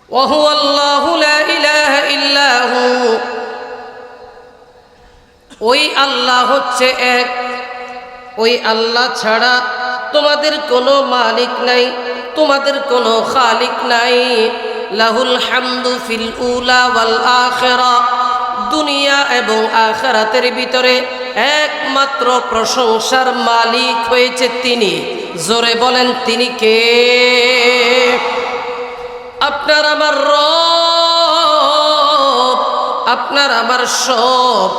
ওয়া হুয়াল্লাহু লা ইলাহা ইল্লা হু, ওই আল্লাহ হচ্ছে এক, ওই আল্লাহ ছাড়া তোমাদের কোনো মালিক নাই, তোমাদের কোনো খালিক নাই। লাহুল হামদু ফিল উলা ওয়াল আখিরা, দুনিয়া এবং আখিরাতের ভিতরে একমাত্র প্রশংসার মালিক হয়েছে তিনি। জোরে বলেন তিনি কে? আপনার আমার রব, আপনার আমার সব,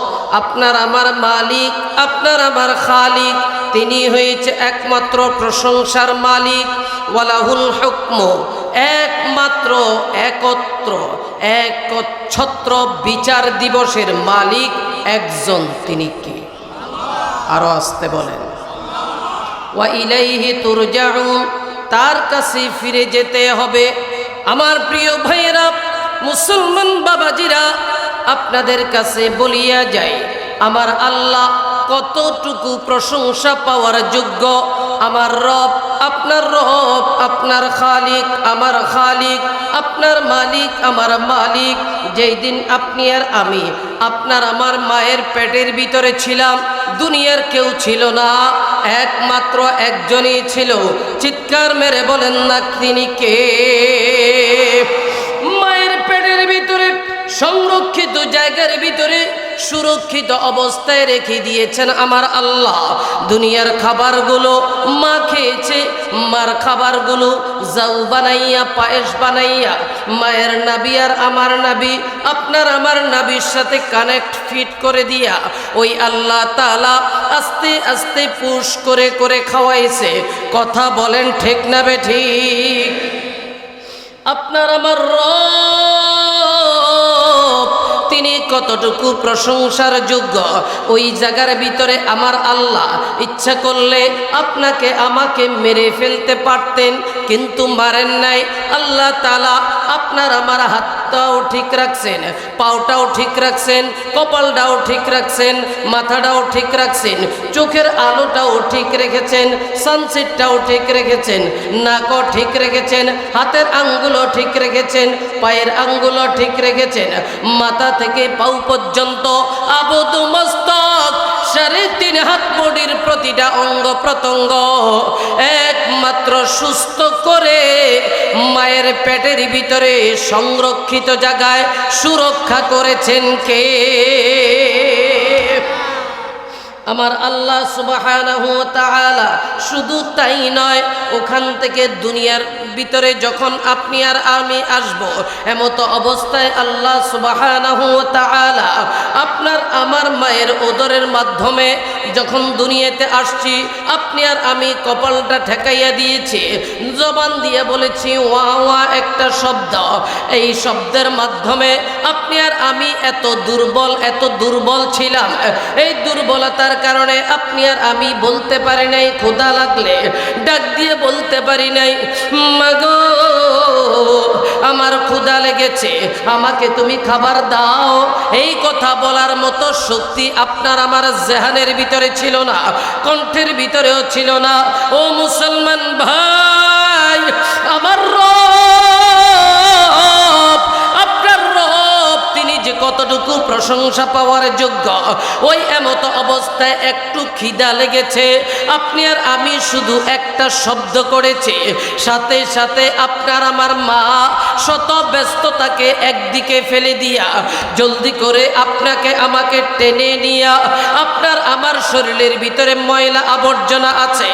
আপনার আমার মালিক, আপনার আমার খালিক, তিনি হয়েছে একমাত্র প্রশংসার মালিক। ওয়ালাহুল হুকমু, একমাত্র একচ্ছত্র বিচার দিবসের মালিক একজন, তিনি কে? আরো আসতে বলেন। ওয়া ইলাইহি তুরজাউন, তার কাছে ফিরে যেতে হবে। আমার প্রিয় ভাইয়েরা, মুসলমান বাবাজিরা, আপনাদের কাছে বলিয়া যাই, আমার আল্লাহ কতটুকু প্রশংসা পাওয়ার যোগ্য। আমার রব, আপনার রব, আপনার খালিক, আমার খালিক, আপনার মালিক, আমার মালিক। যেই দিন আপনি আর আমি আপনার আমার মায়ের পেটের ভিতরে ছিলাম, দুনিয়ার কেউ ছিল না, একমাত্র একজনই ছিল। চিৎকার মেরে বলেন না তিনি কে? মায়ের পেটের ভিতরে সংরক্ষিত জায়গার ভিতরে সুরক্ষিত অবস্থায় রেখে দিয়েছেন আমার আল্লাহ। দুনিয়ার খাবারগুলো মা খেয়েছে, মার খাবারগুলো জাউ বানাইয়া, পায়েস বানাইয়া, মায়ের নাবি আর আমার নাবি, আপনার আমার নাবির সাথে কানেক্ট ফিট করে দিয়া ওই আল্লাহ তাআলা আস্তে আস্তে পুশ করে করে খাওয়াইছে। কথা বলেন ঠিক না বেঠিক? আপনার আমার রব, তিনি কতটুকু প্রশংসার যোগ্য। ওই জায়গার ভিতরে আমার আল্লাহ ইচ্ছা করলে আপনাকে আমাকে মেরে ফেলতে পারতেন, কিন্তু মারেন নাই। আল্লাহ তাআলা আপনার আমার হাতটাও ঠিক রাখছেন, পাওটাও ঠিক রাখছেন, কপালটাও ঠিক রাখছেন, মাথাটাও ঠিক রাখছেন, চোখের আলোটাও ঠিক রেখেছেন, সানসেটটাও ঠিক রেখেছেন, নাকও ঠিক রেখেছেন, হাতের আঙ্গুলও ঠিক রেখেছেন, পায়ের আঙ্গুলও ঠিক রেখেছেন। মাথা থেকে পাউ পর্যন্ত আবদ মস্তক 3.5 হাত বডির প্রতিটা অঙ্গ প্রত্যঙ্গ একমাত্র সুস্থ করে মায়ের পেটের ভিতরে সংরক্ষিত জায়গায় সুরক্ষা করেছেন কে? আমার আল্লাহ সুবহানাহু ওয়া তাআলা। শুধু তাই নয়, ওখান থেকে দুনিয়ার ভিতরে যখন আপনি আর আমি আসব, এমতো অবস্থায় আল্লাহ সুবহানাহু ওয়া তাআলা আপনার আমার মায়ের ওদরের মাধ্যমে যখন দুনিয়াতে আসছি, আপনি আর আমি কপালটা ঠেকাইয়া দিয়েছি, জবান দিয়ে বলেছি ওয়া ওয়া একটা শব্দ। এই শব্দের মাধ্যমে আপনি আর আমি এত দুর্বল ছিলাম। এই দুর্বলতার কারণে আপনি আর আমি বলতে পারি নাই, ক্ষুধা লাগলে ডাক দিয়ে বলতে পারি নাই, মাগো আমার ক্ষুধা লেগেছে, আমাকে তুমি খাবার দাও। এই কথা বলার মতো শক্তি আপনার আমার জেহানের ভিতরে ছিল না, কণ্ঠের ভিতরেও ছিল না। ও মুসলমান ভাই, আমার রব, আপনার রব, তিনি যে কতটুকু প্রশংসা পাওয়ার যোগ্য। ওই এমত অবস্থায় একটু খিদা লেগেছে, আপনি আর আমি শুধু একটা শব্দ করেছি, সাথে সাথে আপনার আমার মা শত ব্যস্ততাকে একদিকে ফেলে দিয়া জলদি করে আপনাকে আমাকে টেনে নিয়া, আপনার আমার শরীরের ভিতরে ময়লা আবর্জনা আছে,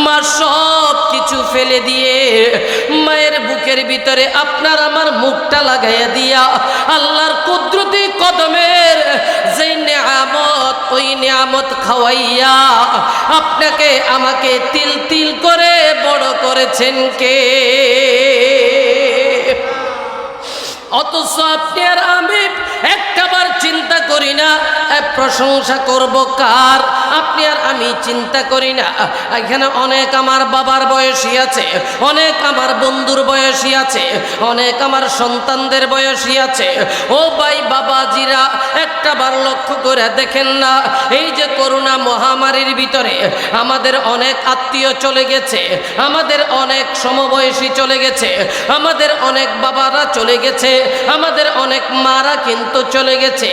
মা সব কিছু ফেলে দিয়ে মায়ের বুকের ভিতরে আপনার আমার মুখটা লাগাইয়া দিয়া আল্লাহর কুদরতি কদমের যে নিয়ামত, ওই নিয়ামত খাওয়াইয়া আপনাকে আমাকে তিল তিল করে বড় করেছেন কে? অথচ আপনি আর আমি একটাবার চিন্তা করি না প্রশংসা করব কার, আপনি আর আমি চিন্তা করি না। এখানে অনেক আমার বাবার বয়সী আছে, অনেক আমার বন্ধুর বয়সী আছে, অনেক আমার সন্তানদের বয়সী আছে। ও ভাই বাবাজিরা, একটা বার লক্ষ্য করে দেখেন না, এই যে করোনা মহামারীর ভিতরে আমাদের অনেক আত্মীয় চলে গেছে, আমাদের অনেক সমবয়সী চলে গেছে, আমাদের অনেক বাবারা চলে গেছে, আমাদের অনেক মারা কিন্তু চলে গেছে।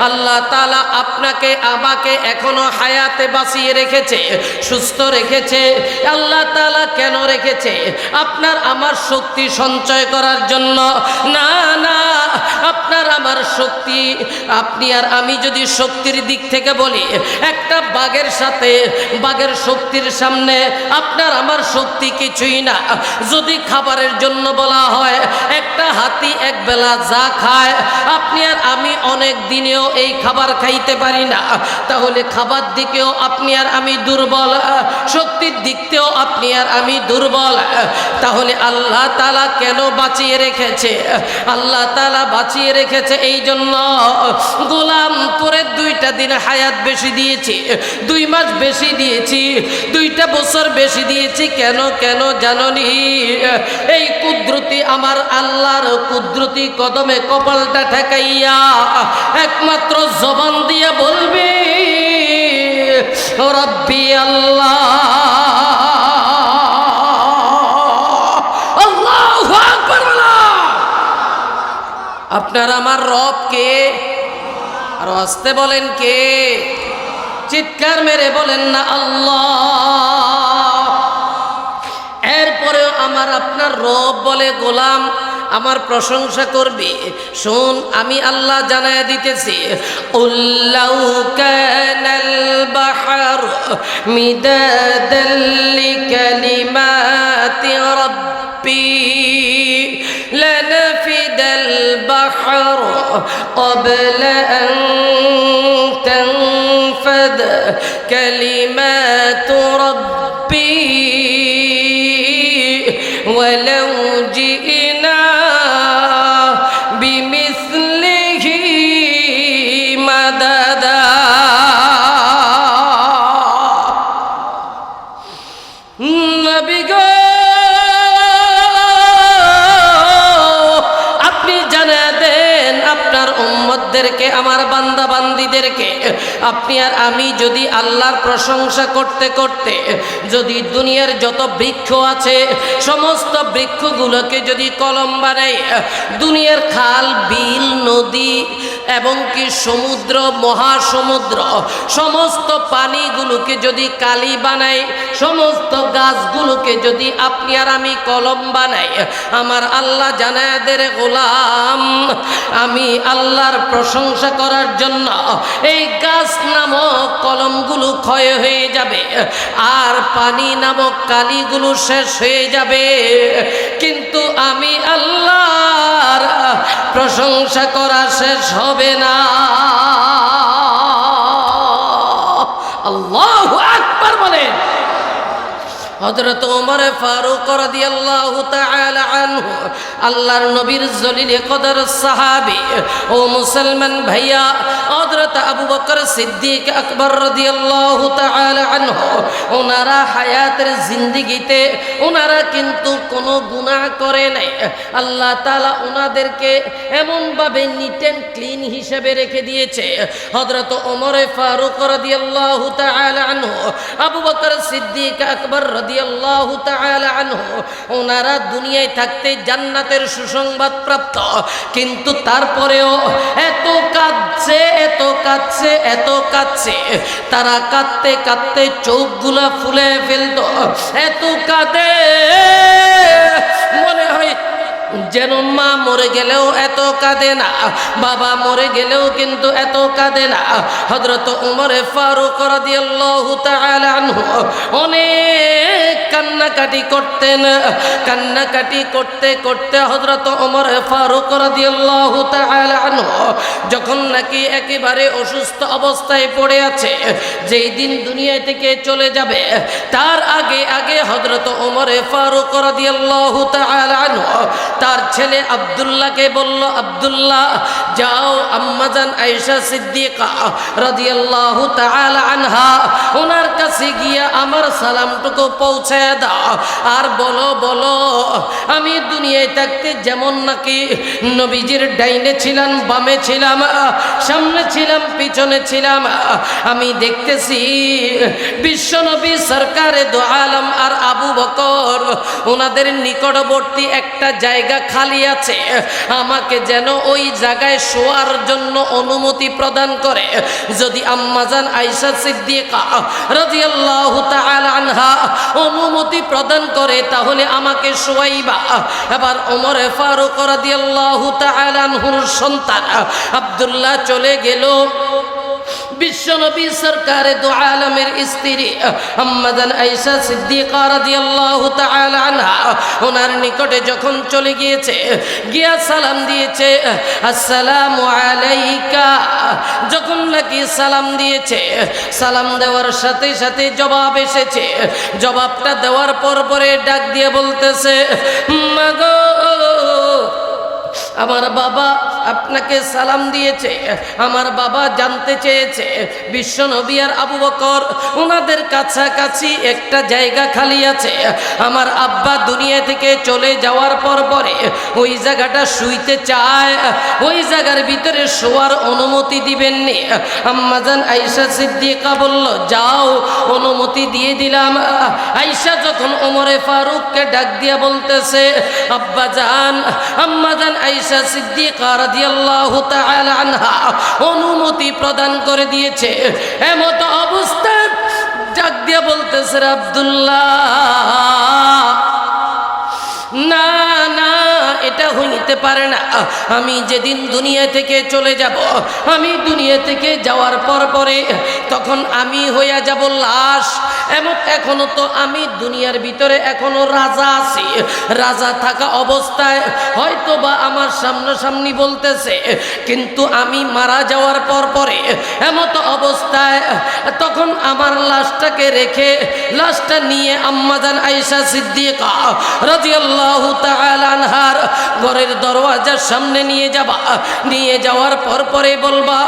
আল্লাহ তাআলা আপনাকে আমাকে এখনো হায়াতে বাঁচিয়ে রেখেছে, সুস্থ রেখেছে। আল্লাহ তাআলা কেন রেখেছে? আপনার আমার শক্তি সঞ্চয় করার জন্য না, না, আপনার আমার শক্তি, আপনি আর আমি যদি শক্তির দিক থেকে বলি, একটা বাঘের সাথে বাঘের শক্তির সামনে আপনার আমার শক্তি কিছুই না। যদি খাবারের জন্য বলা হয়, একটা হাতি এক বেলা যা খায় আপনি আর আমি অনেক দিনেও এই খাবার খাইতে পারি না, তাহলে খাবার দিকেও আপনি আর আমি দুর্বল, শক্তির দিক থেকেও আপনি আর আমি দুর্বল। তাহলে আল্লাহ তাআলা কেন বাঁচিয়ে রেখেছে? আল্লাহ তাআলা বাঁচিয়ে রেখেছে এই জন্য, গোলাম তোরে 2টা দিন হায়াত বেশি দিয়েছি, 2 মাস বেশি দিয়েছি, 2টা বছর বেশি দিয়েছি। কেন কেন জাননি? এই কুদরতি আমার আল্লাহর কুদরতি কদমে কপালটা ঠেকাইয়া একমাত্র জবান দিয়ে বলবি রব্বি আল্লাহ, আল্লাহু আকবার। আপনার আমার রব কে? আর আসতে বলেন কে? চিৎকার মেরে বলেন না আল্লাহ। এরপরেও আমার আপনার রব বলে গোলাম আমার প্রশংসা করবে। শোন, আমি আল্লাহ জানায়া দিতেছি, উল্লাউ কানাল বাহরু মিদাদাল লিকালিমাতি রাব্বি লানাফিদাল বাহরু ক্বাবলা আন তানফাদ কালিমাতু রাব্বি ওয়ালাউ জিনা বিমিসলিহি মাদাদা। নবী গো, আপনি জানা দেন আপনার উম্মতদেরকে, আমার বান্দা বান্দীদেরকে, আপনি আর আমি যদি আল্লাহর প্রশংসা করতে করতে যদি দুনিয়ার যত বৃক্ষ আছে সমস্ত বৃক্ষগুলোকে যদি কলম বানাই, দুনিয়ার খাল বিল নদী এবং কি সমুদ্র মহাসমুদ্র সমস্ত পানিগুলোকে যদি কালি বানাই, সমস্ত গাছগুলোকে যদি আপনি আর আমি কলম বানাই, আমার আল্লাহ জানায়া দে রে গোলাম, আমি আল্লাহর প্রশংসা করার জন্য এই গাছ নামক কলমগুলো ক্ষয় হয়ে যাবে আর পানি নামক কালিগুলো শেষ হয়ে যাবে, কিন্তু আমি আল্লাহর প্রশংসা করা শেষ হবে না। আল্লাহু আকবার বলেন। হযরত ওমর ফারুক রাদিয়াল্লাহু তাআলা আনহু, আল্লাহর নবীর জলিলে কদর সাহাবী ও মুসলমান ভাইয়া, হযরত আবু বকর সিদ্দিক আকবর রাদিয়াল্লাহু তাআলা আনহু, ওনারা হায়াতের জিন্দেগিতে ওনারা কিন্তু কোনো গুনাহ করে নাই। আল্লাহ তাআলা ওনাদেরকে এমনভাবে নিট অ্যান্ড ক্লিন হিসেবে রেখে দিয়েছে। হযরত ওমর ফারুক রাদিয়াল্লাহু তাআলা আনহু, আবু বকর সিদ্দিক আকবর রাদিয়াল্লাহু তাআলা আনহু, ওনারা দুনিয়ায় থাকতে জান্নাতের সুসংবাদ প্রাপ্ত, কিন্তু তারপরেও এত কাঁদছে, এত কাঁদছে, এত কাঁদছে, তারা কাঁদতে কাঁদতে চোখগুলা ফুলে ফেলত, এত কাঁদে মনে হয় যেন মা মরে গেলেও এত কাঁদে না, বাবা মরে গেলেও কিন্তু এত কাঁদে না। হযরত ওমর ফারুক রাদিয়াল্লাহু তাআলা আনহু অনেক কান্নাকাটি করতেন। কান্নাকাটি করতে করতে হযরত ওমর ফারুক রাদিয়াল্লাহু তাআলা আনহু যখন নাকি একেবারে অসুস্থ অবস্থায় পড়ে আছে, যেই দিন দুনিয়া থেকে চলে যাবে তার আগে আগে হযরত ওমর ফারুক রাদিয়াল্লাহু তাআলা আনহু তার ছেলে আব্দুল্লাহকে বলল, আব্দুল্লাহ যাও আম্মাজান আয়েশা সিদ্দিকা রাদিয়াল্লাহু তাআলা আনহা ওনার কাছে গিয়ে আমার সালামটুকু পৌঁছায় দাও আর বলো বলো আমি দুনিয়ায় থাকতে যেমন নাকি নবীজির ডাইনে ছিলাম বামে ছিলাম সামনে ছিলাম পিছনে ছিলাম আমি দেখতেছি বিশ্বনবী সরকারে দো আলম আর আবু বকর ওনাদের নিকটবর্তী একটা জায়গা খালি আছে আমাকে যেন ওই জায়গায় শোয়ার জন্য অনুমতি প্রদান করে যদি আম্মাজান আয়েশা সিদ্দিকা রাদিয়াল্লাহু তাআলা আনহা অনুমতি প্রদান করে তাহলে আমাকে শোয়াইবা এবার ওমর ফারুক রাদিয়াল্লাহু তাআলা আনহুর সন্তান আব্দুল্লাহ চলে গেল বিশ্বনবী সরকারে দো আলমের স্ত্রী আম্মাজান আয়েশা সিদ্দিকা রাদিয়াল্লাহু তাআলা আনহা ওনার নিকটে যখন চলে গিয়েছে গিয়া সালাম দিয়েছে আসসালামু আলাইকা যখন নাকি সালাম দিয়েছে সালাম দেওয়ার সাথে সাথে জবাব এসেছে জবাবটা দেওয়ার পরে ডাক দিয়ে বলতেছে মাগো আমার বাবা আপনাকে সালাম দিয়েছে আমার বাবা জানতে চেয়েছে বিশ্বনবী আর আবু বকর ওনাদের কাছাকাছি একটা জায়গা খালি আছে আমার আব্বা দুনিয়া থেকে চলে যাওয়ার পরে ওই জায়গাটা শুইতে চায় ওই জায়গার ভিতরে শোয়ার অনুমতি দিবেননি আম্মাজান আয়েশা সিদ্দিকা বলল যাও অনুমতি দিয়ে দিলাম আয়েশা যখন ওমরে ফারুককে ডাক দিয়া বলতেছে আব্বা জান আম্মাজান আয়েশা সিদ্দিকা রাদিয়াল্লাহু তাআলা আনহা অনুমতি প্রদান করে দিয়েছে এমত অবস্থায় ডাক দিয়ে বলতেছে আব্দুল্লাহ না না এটা হইতে পারে না আমি যেদিন দুনিয়া থেকে চলে যাব আমি দুনিয়া থেকে যাওয়ার পরে তখন আমি হইয়া যাব লাশ এখনো তো আমি দুনিয়ার ভিতরে এখনো রাজা আছি রাজা থাকা অবস্থায় হয়তো বা আমার সামনাসামনি বলতেছে কিন্তু আমি মারা যাওয়ার পরে এমত অবস্থায় তখন আমার লাশটাকে রেখে লাশটা নিয়ে আম্মাজান আয়েশা সিদ্দিকা রাদিয়াল্লাহু তাআলা আনহার ঘরের দরওয়াজার সামনে নিয়ে যাবা নিয়ে যাওয়ার পরে বলবা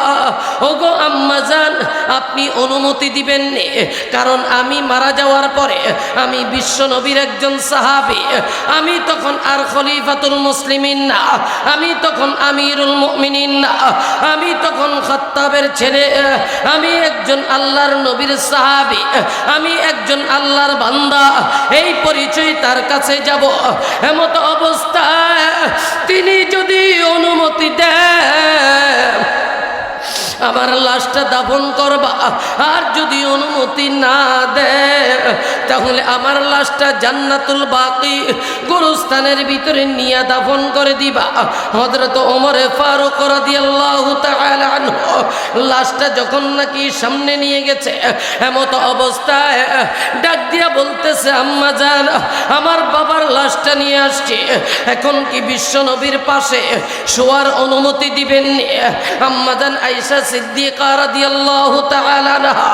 ওগো আম্মাজান আপনি অনুমতি দিবেন নে কারণ আমি মারা যাওয়ার পরে আমি বিশ্ব নবীর একজন সাহাবী আমি তখন আর খলিফাতুল মুসলিমিন না আমি তখন আমিরুল মুমিনিন না আমি তখন খাত্তাবের ছেলে আমি একজন আল্লাহর নবীর সাহাবী আমি একজন আল্লাহর বান্দা এই পরিচয় তার কাছে যাব এমত অবস্থায় তিনি যদি অনুমতি দেন আমার লাশটা দাফন করবা আর যদি অনুমতি না দেয় তাহলে আমার লাশটা জান্নাতুল বাকি গোরস্থানের ভিতরে নিয়ে দাফন করে দিবা হযরত ওমর ফারুক রাদিয়াল্লাহু তাআলা আনহু লাশটা যখন নাকি সামনে নিয়ে গেছে এমত অবস্থায় ডাক দিয়া বলতেছে আম্মা জান আমার বাবার লাশটা নিয়ে আসছে এখন কি বিশ্ব নবীর পাশে শোয়ার অনুমতি দিবেন আম্মা জান আয়েশা সিদ্দিকা রাদিয়াল্লাহু তাআলা আনহা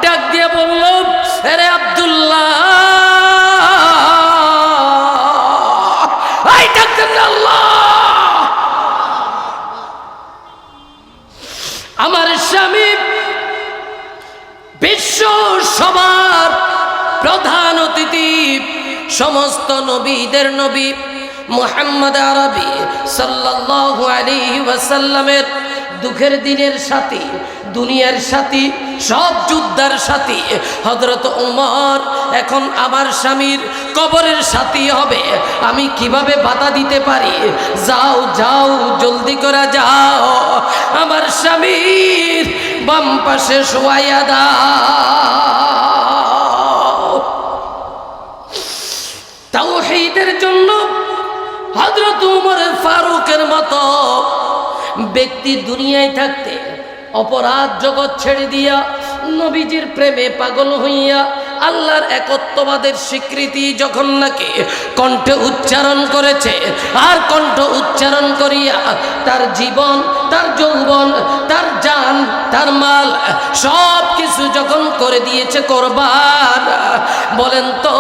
ডাক দিয়ে বলল আরে আব্দুল্লাহ আই ডাকতেন আল্লাহ আমার স্বামী বিশ্ব সবার প্রধান অতিথি সমস্ত নবীদের নবী মুহাম্মদ আরবি সাল্লাল্লাহু আলাইহি ওয়াসাল্লামের দুঃখের দিনের সাথী দুনিয়ার সাথী সব যুদ্ধার সাথী হযরত ওমর এখন আমার স্বামীর কবরের সাথী হবে আমি কিভাবে বাধা দিতে পারি যাও যাও জলদি করে যাও আমার স্বামীর বাম পাশে শোয়াইয়া দাও তাওহীদের জন্য হযরত ওমর ফারুকের মতো ব্যক্তি দুনিয়ায় থাকতে অপরাধ জগৎ ছেড়ে দিয়া নবীজির প্রেমে পাগল হইয়া আল্লাহর একত্ববাদের স্বীকৃতি যখন নাকি কণ্ঠে উচ্চারণ করেছে আর কণ্ঠ উচ্চারণ করিয়া তার জীবন তার যৌবন তার জান তার মাল সব কিছু যখন করে দিয়েছে কোরবান বলেন তো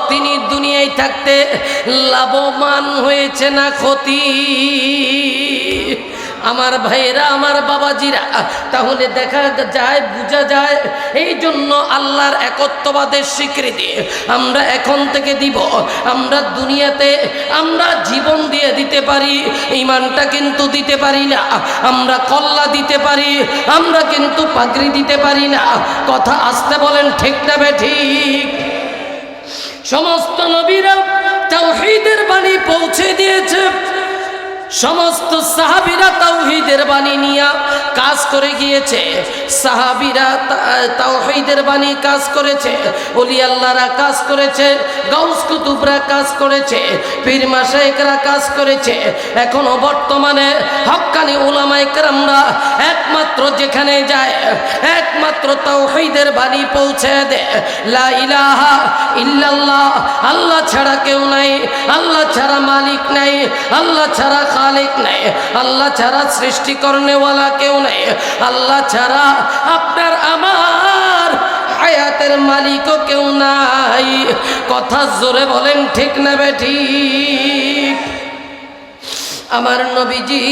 তিনি দুনিয়ায় থাকতে লাভবান হয়েছে না ক্ষতি আমার ভাইয়েরা, আমার বাবাজিরা, তাহলে দেখা যায়, বোঝা যায় এই জন্য আল্লাহর একত্ববাদের স্বীকৃতি আমরা এখন থেকে দিব। আমরা দুনিয়াতে আমরা জীবন দিয়ে দিতে পারি, ঈমানটা কিন্তু দিতে পারি না। আমরা কল্লা দিতে পারি, আমরা কিন্তু পাগড়ি দিতে পারি না। কথা আসতে বলেন, ঠিক না বেঠিক? সমস্ত নবীরা তাওহীদের বাণী পৌঁছে দিয়েছে, সমস্ত সাহাবীরা তাওহীদের বাণী নিয়ে কাজ করে গিয়েছে। সাহাবীরা তাওহীদের বাণী কাজ করেছে, ওলি আল্লাহরা কাজ করেছে, গাউস কুতুবরা কাজ করেছে, পীর মাশায়েখরা কাজ করেছে। এখনো বর্তমানে হক্কানি উলামায়ে কেরামরা একমাত্র যেখানে যায় একমাত্র তাওহীদের বাণী পৌঁছে দেয়। লা ইলাহা ইল্লাল্লাহ, আল্লাহ ছাড়া কেউ নাই, আল্লাহ ছাড়া মালিক নাই, আল্লাহ ছাড়া খালিক নাই, আল্লাহ ছাড়া সৃষ্টি করনেওয়ালা কেউ নাই, আল্লাহ ছাড়া আপনার আমার হায়াতের মালিকও কেউ নাই। কথা জোরে বলেন, ঠিক না বেঠিক? আমার নবীজি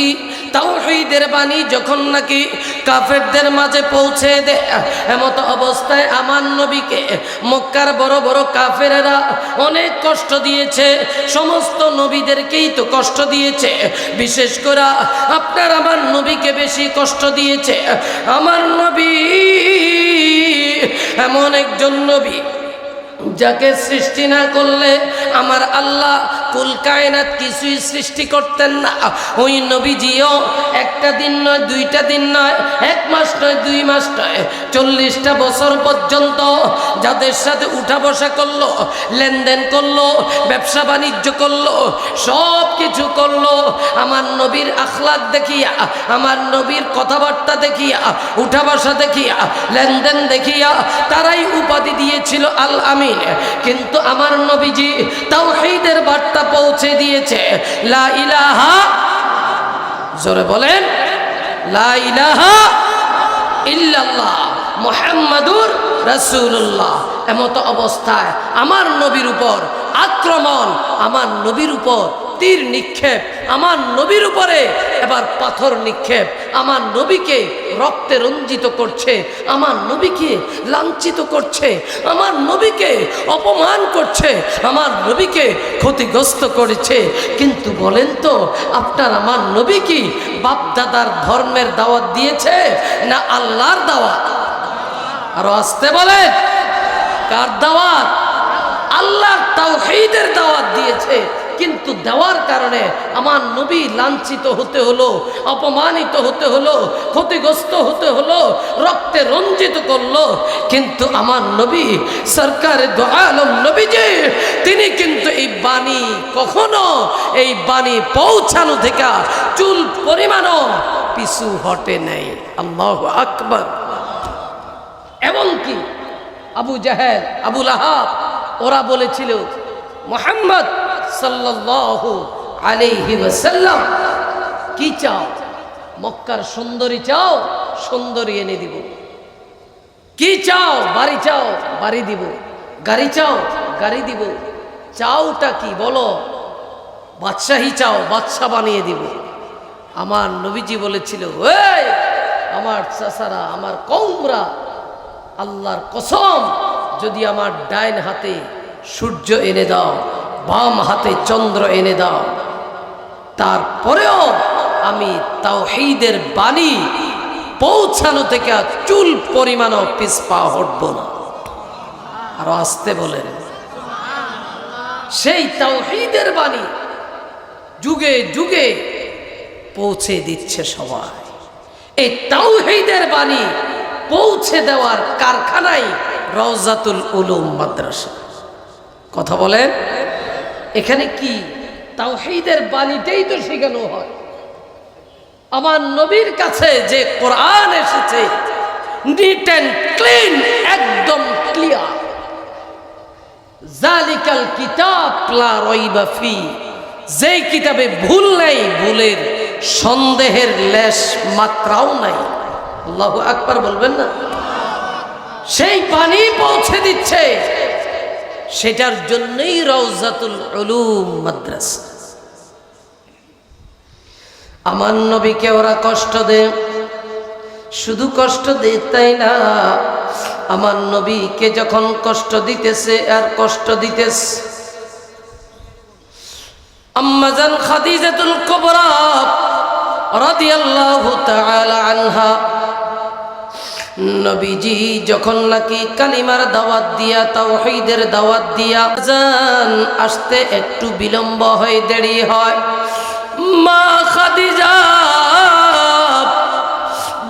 তাওহীদের বাণী যখন নাকি কাফেরদের মাঝে পৌঁছে দেয়, এমত অবস্থায় আমার নবীকে মক্কার বড় বড় কাফেরেরা অনেক কষ্ট দিয়েছে। সমস্ত নবীদেরকেই তো কষ্ট দিয়েছে, বিশেষ করে আপনার আমার নবীকে বেশি কষ্ট দিয়েছে। আমার নবী এমন একজন নবী যাকে সৃষ্টি না করলে আমার আল্লাহ কুল কায়নাত কিছুই সৃষ্টি করতেন না। ওই নবীজিও একটা দিন নয়, দুইটা দিন নয়, এক মাস নয়, 2 মাস নয়, 40টা বছর পর্যন্ত যাদের সাথে উঠা বসা করলো, লেনদেন করলো, ব্যবসা বাণিজ্য করলো, সব কিছু করলো, আমার নবীর আখলাক দেখিয়া, আমার নবীর কথাবার্তা দেখিয়া, উঠা বসা দেখিয়া, লেনদেন দেখিয়া তারাই উপাধি দিয়েছিল আল আমিন। কিন্তু আমার নবীজি তাওহীদের বার্তা পৌঁছে দিয়েছে। লা ইলাহা, জোরে বলেন, লা ইলাহা ইল্লাল্লাহ মুহাম্মাদুর রাসূলুল্লাহ। এমত অবস্থায় আমার নবীর উপর আক্রমণ, আমার নবীর উপর তীর নিক্ষেপ, আমার নবীর উপরে এবার পাথর নিক্ষেপ, আমার নবীকে রক্তে রঞ্জিত করছে, আমার নবীকে লাঞ্ছিত করছে, আমার নবীকে অপমান করছে, আমার নবীকে ক্ষতিগ্রস্ত করেছে। কিন্তু বলেন তো, আপনার আমার নবী কি বাপদাদার ধর্মের দাওয়াত দিয়েছে না আল্লাহর দাওয়াত? আরো আসতে বলেন, কার দাওয়াত? আল্লাহর তাওহীদের দাওয়াত দিয়েছে। কিন্তু দেওয়ার কারণে আমার নবী লাঞ্ছিত হতে হলো, অপমানিত হতে হলো, ক্ষতিগ্রস্ত হতে হলো, রক্তে রঞ্জিত করলো। কিন্তু আমার নবী সরকারে দো আলম নবীজি তিনি কিন্তু এই বাণী কখনো, এই বাণী পৌঁছানো থেকে চুল পরিমাণও পিছু হটে নাই। আল্লাহু আকবার। এবং কি আবু জাহেল, আবু লাহাব ওরা বলেছিল, মুহাম্মদ সাল্লাল্লাহু আলাইহি ওয়াসাল্লাম কি চাও? মক্কার সুন্দরী চাও? সুন্দরী এনে দিব। কি চাও? বাড়ি চাও? বাড়ি দিব। গাড়ি চাও? গাড়ি দিব। চাওটা কি বলো? বাদশাহী চাও? বাদশা বানিয়ে দিব। আমার নবীজি বলেছিল, এই আমার চাচারা, আমার কওমরা, আল্লাহর কসম, যদি আমার ডাইন হাতে সূর্য এনে দাও, বাম হাতে চন্দ্র এনে দাও, তারপরেও আমি তাওহীদের বাণী পৌঁছানো থেকে চুল পরিমাণও পিছপা হটব না। আরো আসতে বলেন। সেই তাওহীদের বাণী যুগে যুগে পৌঁছে দিচ্ছে সবাই। এই তাওহীদের বাণী পৌঁছে দেওয়ার কারখানায় রওজাতুল উলুম মাদ্রাসা। কথা বলেন, এখানে কি তাওহীদের বাণীটাই তো শেখানো হয়। আমার নবীর কাছে যে কোরআন এসেছে, নিট অ্যান্ড ক্লিন, একদম ক্লিয়ার। জালিকাল কিতাব লা রাইবা ফি, যেই কিতাবে ভুল নাই, ভুলের সন্দেহের লেশ মাত্রাও নাই। আল্লাহু আকবার বলবেন না? সেই পানি পৌঁছে দিচ্ছে, সেটার জন্যই রওজাতুল উলুম মাদ্রাসা। আমার নবীকে ওরা কষ্ট দেয়, শুধু কষ্ট দেয় তাই না, আমার নবীকে যখন কষ্ট দিতেছে আর কষ্ট দিতেছে, আম্মা জান খাদিজাতুল কুবরা রাদিয়াল্লাহু তাআলা আনহা, নবীজি যখন নাকি কালিমার দাওয়াত দিয়া, তাওহীদের দাওয়াত দিয়া জান আসতে একটু বিলম্ব হয়, দেরি হয়, মা খাদিজা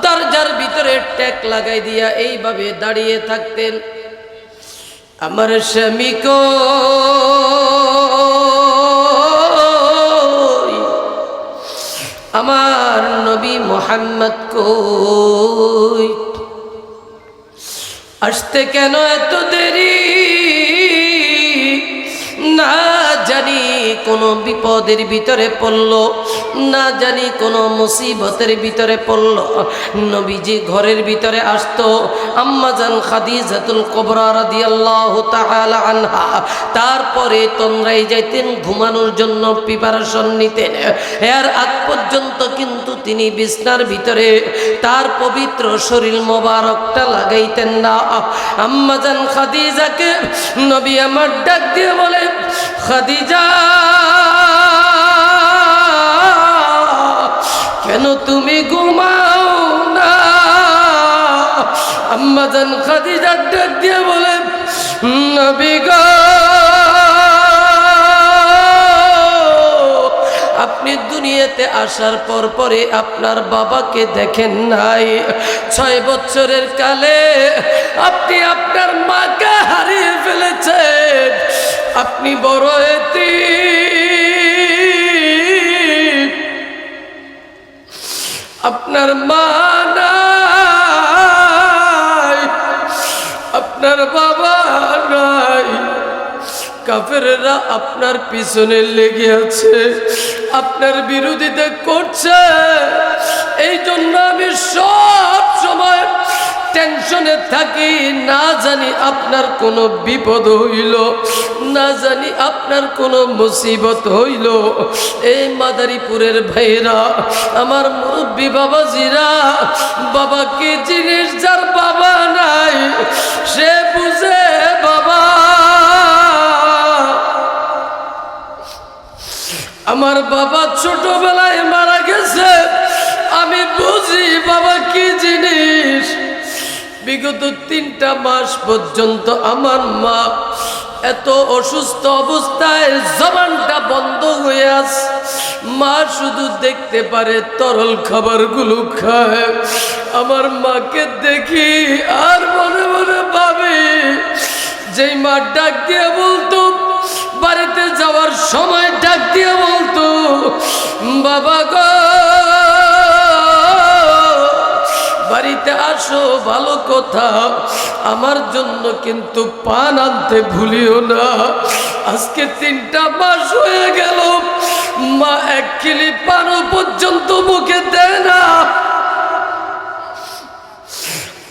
দরজার ভিতরে টেক লাগাই দিয়া এইভাবে দাঁড়িয়ে থাকতেন, আমার স্বামী কই, আমার নবী মুহাম্মদ কই, আসতে কেন এত দেরি, না জানি কোন বিপদের ভিতরে পড়ল, না জানি কোন মুসিবতের ভিতরে পড়ল। নবীজি ঘরের ভিতরে আসতো, আম্মা জান খাদিজাতুল কুবরা রাদিয়াল্লাহু তাআলা আনহা তারপরে তন্দ্রায় যাইতেন, ঘুমানোর জন্য প্রিপারেশন নিতেন। এর আগ পর্যন্ত কিন্তু তিনি বিছনার ভিতরে তার পবিত্র শরীর মোবারকটা লাগাইতেন না। আম্মা জান খাদিজাকে নবী আমার ডাক দিয়ে বলে, খাদিজা কেন তুমি ঘুমাও না? আম্মা জান খাদিজা ডাক দিয়ে বলে, নবী গো আপনি দুনিয়াতে আসার পর পরে আপনার বাবাকে দেখেন নাই, 6 বছরের কালে আপনি আপনার মাকে হারিয়ে ফেলেছেন, আপনি বড় এতিম, আপনার মা নাই, আপনার বাবা নাই, কাফেররা আপনার পিছনে লেগে আছে, আপনার বিরোধিতা করছে, এই জন্য আমি সব সময় টেনশনে থাকি, না জানি আপনার কোনো বিপদ হইল, না জানি আপনার কোনো মুসিবত হইল। এই মাদারীপুরের ভাইরা, আমার মুরব্বী বাবাজিরা, বাবা কি জিনিস, যার বাবা নাই সে বুঝে বাবা। আমার বাবা ছোটবেলায় মারা গেছে, আমি বুঝি বাবা কি জিনিস। বিগত 3টা মাস পর্যন্ত আমার মা এত অসুস্থ অবস্থায়, জবানটা বন্ধ হয়ে আছে, মা শুধু দেখতে পারে তরল খাবারগুলো খায়। আমার মাকে দেখি আর মনে মনে ভাবি, যেই মা ডাক দিয়ে বলতো, বাড়িতে যাওয়ার সময় ডাক দিয়ে বলতো, বাবা গো বাড়িতে আসো, ভালো কথা, আমার জন্য কিন্তু পান আনতে ভুলিও না। আজকে 3টা মাস হয়ে গেল, মা 1 কিলি পানও পর্যন্ত মুখে দেয় না।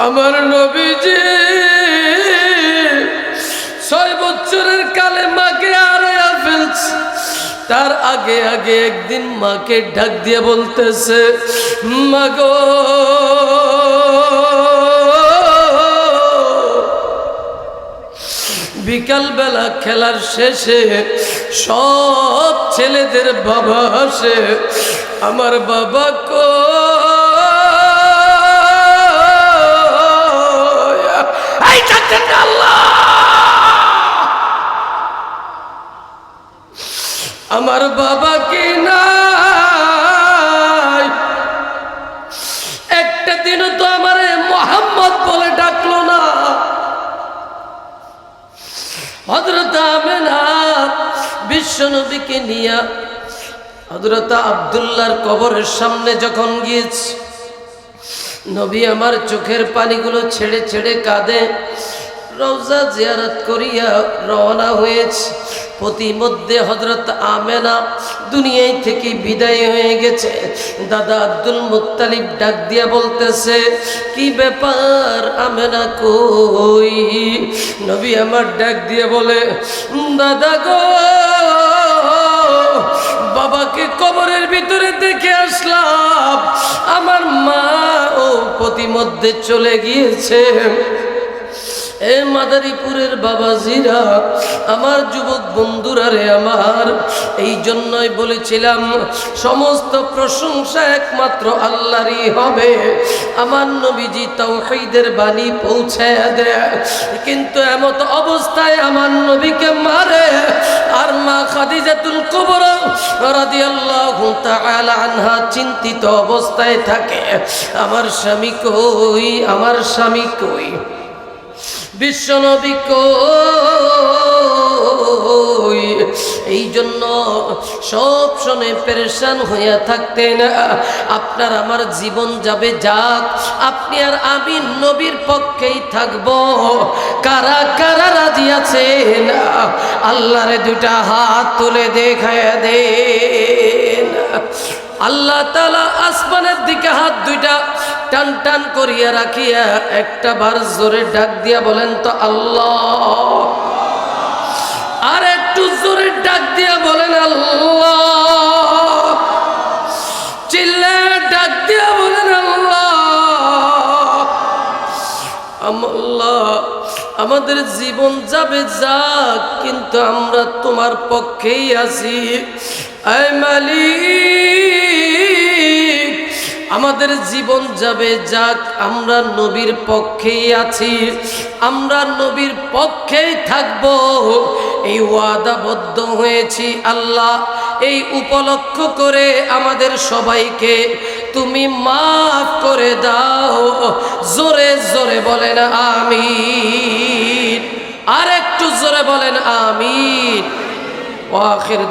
আমার নবীজি 6 বছরের কালে মাকে হারায়া ফেলছে, তার আগে আগে একদিন মাকে ডাক দিয়ে বলতেছে, মা গো বিকালবেলা খেলার শেষে সব ছেলেদের বাবা আসে, আমার বাবা কই, আল্লাহ আমার বাবা কি নাই? একটা দিনও তো আমারে মোহাম্মদ বলে ডাকলো না। হযরত আমেনা বিশ্বনবীকে নিয়ে হযরত আব্দুল্লাহর কবরের সামনে যখন গিয়েছে, নবী আমার চোখের পানিগুলো ছেড়ে ছেড়ে কাঁদে। রওজা জিয়ারত করিয়া রওনা হয়েছে, প্রতিমধ্যে হযরত আমেনা দুনিয়ায় থেকে বিদায় হয়ে গেছে। দাদা আব্দুল মুত্তালিব ডাক দিয়া বলতেছে, কি ব্যাপার আমেনা কই? নবী আমার ডাক দিয়ে বলে, দাদা গো বাবাকে কবরের ভিতরে দেখে আসলাম, আমার মা ও প্রতিমধ্যে চলে গিয়েছে। এ মাদারীপুরের বাবাজিরা, আমার যুবক বন্ধুরা রে আমার, এই জন্যই বলেছিলাম সমস্ত প্রশংসা একমাত্র আল্লাহরই হবে। আমার নবীজি তাওহীদের বাণী পৌঁছায়া দেয়, কিন্তু এমত অবস্থায় আমার নবীকে মারে। আর মা খাদিজাতুল কুবরা রাদিয়াল্লাহু তাআলা আনহা চিন্তিত অবস্থায় থাকে, আমার স্বামী কই, আমার স্বামী কই, বিশ্বনবী কই। এই জন্য সব সময় পেরেশান হইয়া থাকতেন। আপনার আমার জীবন যাবে যাক, আপনি আর আমি নবীর পক্ষেই থাকব। কারা কারা রাজি আছেন? আল্লাহরে দুটা হাত তুলে দেখায়া দেন। আল্লাহ তাআলা আসমানের দিকে হাত দুইটা টান টান করিয়া রাখিয়া একটা বার জোরে ডাক দিয়া বলেন তো আল্লাহ। আর একটু জোরে ডাক দিয়া বলেন আল্লাহ। চিল্লে ডাক দিয়া বলেন আল্লাহ। আল্লাহ, আমাদের জীবন যাবে যাক, কিন্তু আমরা তোমার পক্ষেই আছি। আয় মালিক, আমাদের জীবন যাবে যাক, আমরা নবীর পক্ষেই আছি, আমরা নবীর পক্ষেই থাকব। এই ওয়াদাবদ্ধ হয়েছি আল্লাহ। এই উপলক্ষ করে আমাদের সবাইকে তুমি মাফ করে দাও। জোরে জোরে বলেন আমিন। আর একটু জোরে বলেন আমিন। ওয়া আখির